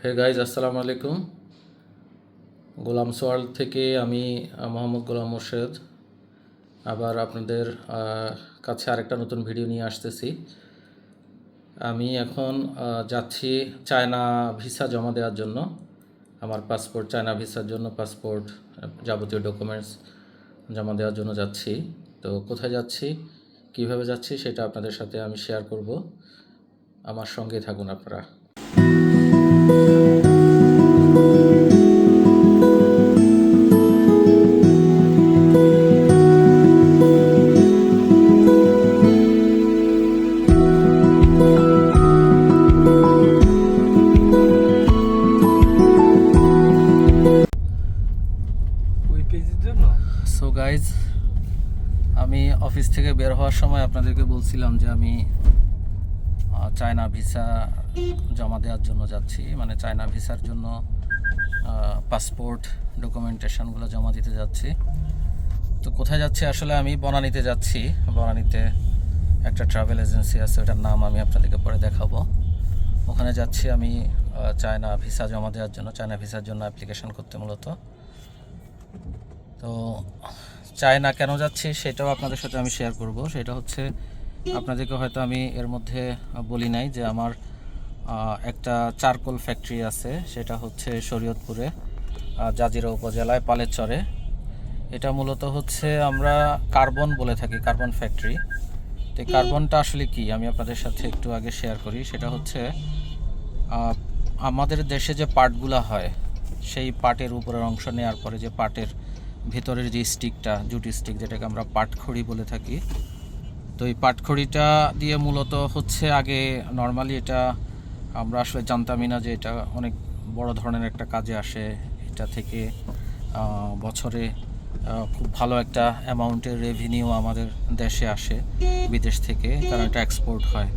Hey guys, আসসালামু আলাইকুম। গোলামস world থেকে আমি মোহাম্মদ গোলাম মোর্শেদ আবার আপনাদের কাছে আরেকটা নতুন ভিডিও নিয়ে আসতেছি। আমি এখন যাচ্ছি চায়না ভিসা জমা দেওয়ার জন্য। আমার পাসপোর্ট, চায়না ভিসার জন্য পাসপোর্ট, যাবতীয় ডকুমেন্টস জমা দেওয়ার জন্য যাচ্ছি। তো কোথায় যাচ্ছি, কিভাবে যাচ্ছি সেটা আপনাদের সাথে আমি শেয়ার করব। আমার সঙ্গে থাকুন আপনারা। সো গাইজ, আমি অফিস থেকে বের হওয়ার সময় আপনাদেরকে বলছিলাম যে আমি চায়না ভিসা জমা দেওয়ার জন্য যাচ্ছি, মানে চায়না ভিসার জন্য পাসপোর্ট ডকুমেন্টেশনগুলো জমা দিতে যাচ্ছি। তো কোথায় যাচ্ছি, আসলে আমি বনানীতে যাচ্ছি। বনানীতে একটা ট্রাভেল এজেন্সি আছে, ওটার নাম আমি আপনাদেরকে পরে দেখাবো। ওখানে যাচ্ছি আমি চায়না ভিসা জমা দেওয়ার জন্য, চায়না ভিসার জন্য অ্যাপ্লিকেশন করতে মূলত। তো চায়না কেন যাচ্ছি সেটাও আপনাদের সাথে আমি শেয়ার করব। সেটা হচ্ছে, আপনাদেরকে হয়তো আমি এর মধ্যে বলি নাই যে আমার একটা চারকোল ফ্যাক্টরি আছে, সেটা হচ্ছে শরীয়তপুরে, জাজিরা উপজেলায় পালেরচরে। এটা মূলত হচ্ছে আমরা কার্বন বলে থাকি, কার্বন ফ্যাক্টরি। তো এই কার্বনটা আসলে কি আমি আপনাদের সাথে একটু আগে শেয়ার করি। সেটা হচ্ছে আমাদের দেশে যে পাটগুলো হয়, সেই পাটের উপরের অংশ নেওয়ার পরে যে পাটের ভেতরের যে স্টিকটা, জুট স্টিক, যেটাকে আমরা পাটখড়ি বলে থাকি। তো এই পাটখড়িটা দিয়ে মূলত হচ্ছে আগে নর্মালি এটা আমরা আসলে জানতামই না যে এটা অনেক বড় ধরনের একটা কাজে আসে। এটা থেকে বছরে খুব ভালো একটা অ্যামাউন্টের রেভিনিউ আমাদের দেশে আসে বিদেশ থেকে, কারণ এটা এক্সপোর্ট হয়।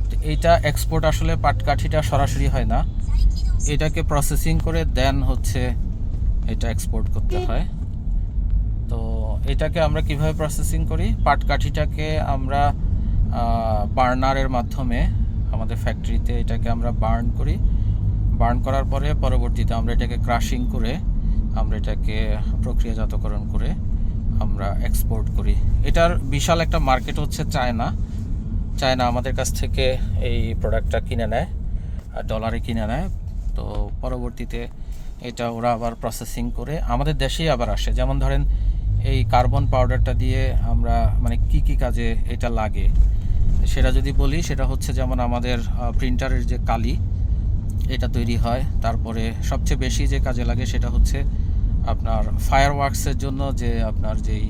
তো এইটা এক্সপোর্ট আসলে পাটকাঠিটা সরাসরি হয় না, এটাকে প্রসেসিং করে দেন হচ্ছে এটা এক্সপোর্ট করতে হয়। তো এটাকে আমরা কিভাবে প্রসেসিং করি, পাটকাঠিটাকে আমরা বার্নারের মাধ্যমে আমাদের ফ্যাক্টরিতে এটাকে আমরা বার্ন করি। বার্ন করার পরে পরবর্তীতে আমরা এটাকে ক্রাশিং করে আমরা এটাকে প্রক্রিয়াজাতকরণ করে আমরা এক্সপোর্ট করি। এটার বিশাল একটা মার্কেট হচ্ছে চায়না। চায়না আমাদের কাছ থেকে এই প্রোডাক্টটা কিনে নেয়, ডলারে কিনে নেয়। তো পরবর্তীতে এটা ওরা আবার প্রসেসিং করে আমাদের দেশেই আবার আসে। যেমন ধরেন এই কার্বন পাউডারটা দিয়ে আমরা মানে কি কাজে এটা লাগে সেটা যদি বলি, সেটা হচ্ছে যেমন আমাদের প্রিন্টারের যে কালি এটা তৈরি হয়। তারপরে সবচেয়ে বেশি যে কাজে লাগে সেটা হচ্ছে আপনার ফায়ার ওয়ার্কসের জন্য, যে আপনার যেই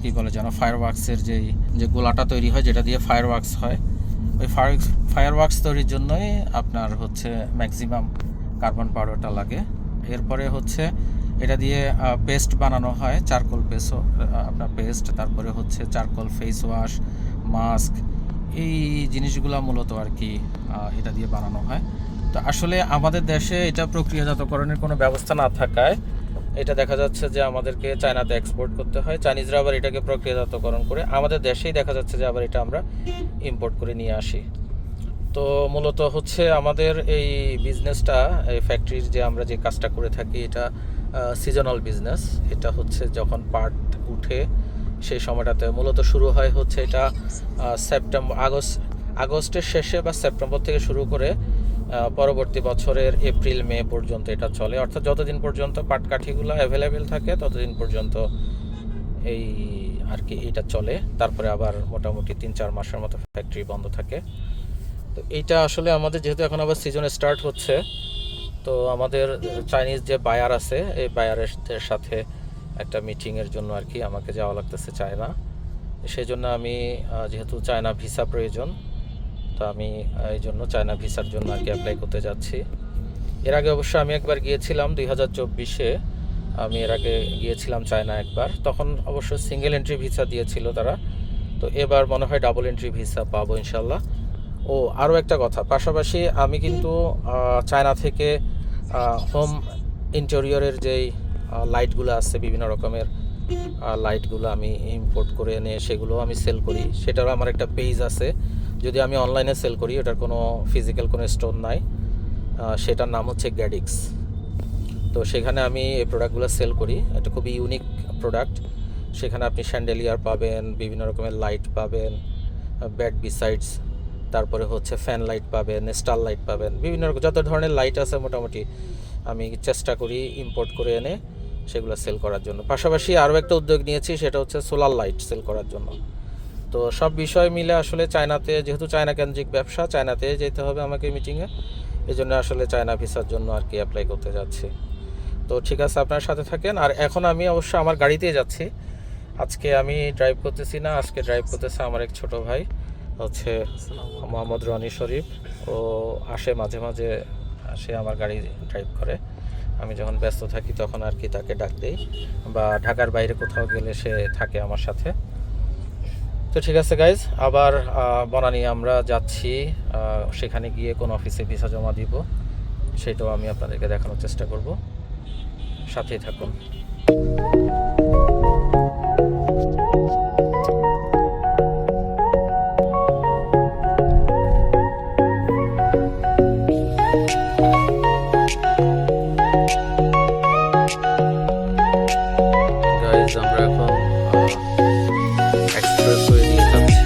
কী বলে যেন, ফায়ার ওয়ার্কসের যে গোলাটা তৈরি হয়, যেটা দিয়ে ফায়ার ওয়ার্কস হয়, ওই ফায়ার ওয়ার্কস তৈরির জন্যই আপনার হচ্ছে ম্যাক্সিমাম কার্বন পাউডারটা লাগে। এরপরে হচ্ছে এটা দিয়ে পেস্ট বানানো হয়, চারকোল পেস্ট, আপনার পেস্ট। তারপরে হচ্ছে চারকোল ফেস ওয়াশ, মাস্ক, এই জিনিসগুলো মূলত আর কি এটা দিয়ে বানানো হয়। তো আসলে আমাদের দেশে এটা প্রক্রিয়াজাতকরণের কোনো ব্যবস্থা না থাকায় এটা দেখা যাচ্ছে যে আমাদেরকে চায়নাতে এক্সপোর্ট করতে হয়। চাইনিজরা আবার এটাকে প্রক্রিয়াজাতকরণ করে আমাদের দেশেই দেখা যাচ্ছে যে আবার এটা আমরা ইম্পোর্ট করে নিয়ে আসি। তো মূলত হচ্ছে আমাদের এই বিজনেসটা, এই ফ্যাক্টরির যে আমরা যে কাজটা করে থাকি, এটা সিজনাল বিজনেস। এটা হচ্ছে যখন পাট উঠে সেই সময়টাতে মূলত শুরু হয় হচ্ছে এটা আগস্টের শেষে বা সেপ্টেম্বর থেকে শুরু করে পরবর্তী বছরের এপ্রিল মে পর্যন্ত এটা চলে। অর্থাৎ যতদিন পর্যন্ত পাটকাঠিগুলো অ্যাভেলেবেল থাকে ততদিন পর্যন্ত এই আর কি এটা চলে। তারপরে আবার মোটামুটি 3-4 মাসের মতো ফ্যাক্টরি বন্ধ থাকে। তো এইটা আসলে আমাদের যেহেতু এখন আবার সিজনে স্টার্ট হচ্ছে, তো আমাদের চাইনিজ যে বায়ার আছে, এই বায়ারের সাথে একটা মিটিংয়ের জন্য আর কি আমাকে যাওয়া লাগতেছে চায়না। সেই জন্য আমি যেহেতু চায়না ভিসা প্রয়োজন, তো আমি এই জন্য চায়না ভিসার জন্য আর কি অ্যাপ্লাই করতে যাচ্ছি। এর আগে অবশ্য আমি একবার গিয়েছিলাম 2024-এ, আমি এর আগে গিয়েছিলাম চায়না একবার, তখন অবশ্য সিঙ্গেল এন্ট্রি ভিসা দিয়েছিল তারা। তো এবার মনে হয় ডাবল এন্ট্রি ভিসা পাবো ইনশাল্লাহ। ও আরও একটা কথা, পাশাপাশি আমি কিন্তু চায়না থেকে হোম ইন্টেরিয়রের যেই লাইটগুলো আছে, বিভিন্ন রকমের লাইটগুলো আমি ইম্পোর্ট করে এনে সেগুলো আমি সেল করি। সেটারও আমার একটা পেজ আছে। যদি আমি অনলাইনে সেল করি, ওটার কোনো ফিজিক্যাল কোনো স্টোর নাই, সেটার নাম হচ্ছে গ্যাডিক্স। তো সেখানে আমি এই প্রোডাক্টগুলো সেল করি। এটা খুবই ইউনিক প্রোডাক্ট। সেখানে আপনি শ্যান্ডেলিয়ার পাবেন, বিভিন্ন রকমের লাইট পাবেন, ব্যাড বিসাইডস, তারপরে হচ্ছে ফ্যান লাইট পাবেন, স্টার লাইট পাবেন, বিভিন্ন রকম যত ধরনের লাইট আছে মোটামুটি আমি চেষ্টা করি ইম্পোর্ট করে এনে সেগুলো সেল করার জন্য। পাশাপাশি আরও একটা উদ্যোগ নিয়েছি, সেটা হচ্ছে সোলার লাইট সেল করার জন্য। তো সব বিষয় মিলে আসলে চায়নাতে, যেহেতু চায়না কেন্দ্রিক ব্যবসা, চায়নাতে যেতে হবে আমাকে মিটিংয়ে, এই জন্য আসলে চায়না ভিসার জন্য আর কি অ্যাপ্লাই করতে যাচ্ছি। তো ঠিক আছে, আপনার সাথে থাকেন। আর এখন আমি অবশ্য আমার গাড়িতেই যাচ্ছি। আজকে আমি ড্রাইভ করতেছি না, আজকে ড্রাইভ করতেছে আমার এক ছোট ভাই, হচ্ছে মোহাম্মদ রনি শরীফ। ও আসে মাঝে মাঝে, সে আমার গাড়ি ড্রাইভ করে। আমি যখন ব্যস্ত থাকি তখন আর কি তাকে ডাক দেই, বা ঢাকার বাইরে কোথাও গেলে সে থাকে আমার সাথে। তো ঠিক আছে গাইজ, আবার বনানী আমরা যাচ্ছি। সেখানে গিয়ে কোন অফিসে ভিসা জমা দিব সেটাও আমি আপনাদেরকে দেখানোর চেষ্টা করব, সাথেই থাকুন। গাইজ আমরা এখন এক্সপ্রেসওয়ে দিয়ে যাচ্ছি।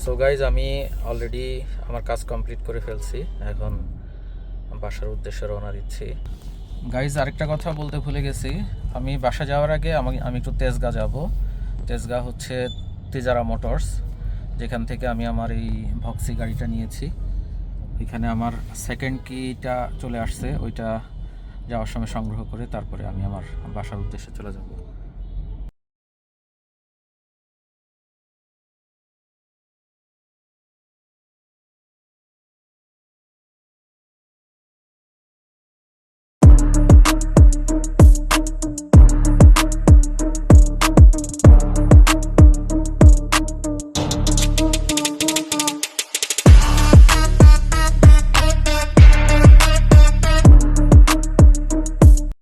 সো গাইজ, আমি অলরেডি আমার কাজ কমপ্লিট করে ফেলছি, এখন বাসার উদ্দেশ্যে রওনা দিচ্ছি। গাইজ, আরেকটা কথা বলতে ভুলে গেছি, আমি বাসা যাওয়ার আগে আমি একটু তেজগাঁ যাব। তেজগাঁ হচ্ছে তিজারা মোটরস, যেখান থেকে আমি আমার এই ভক্সি গাড়িটা নিয়েছি। এখানে আমার সেকেন্ড কিটা চলে আসছে, ওইটা যাওয়ার সময় সংগ্রহ করে তারপরে আমি আমার বাসার উদ্দেশ্যে চলে যাব।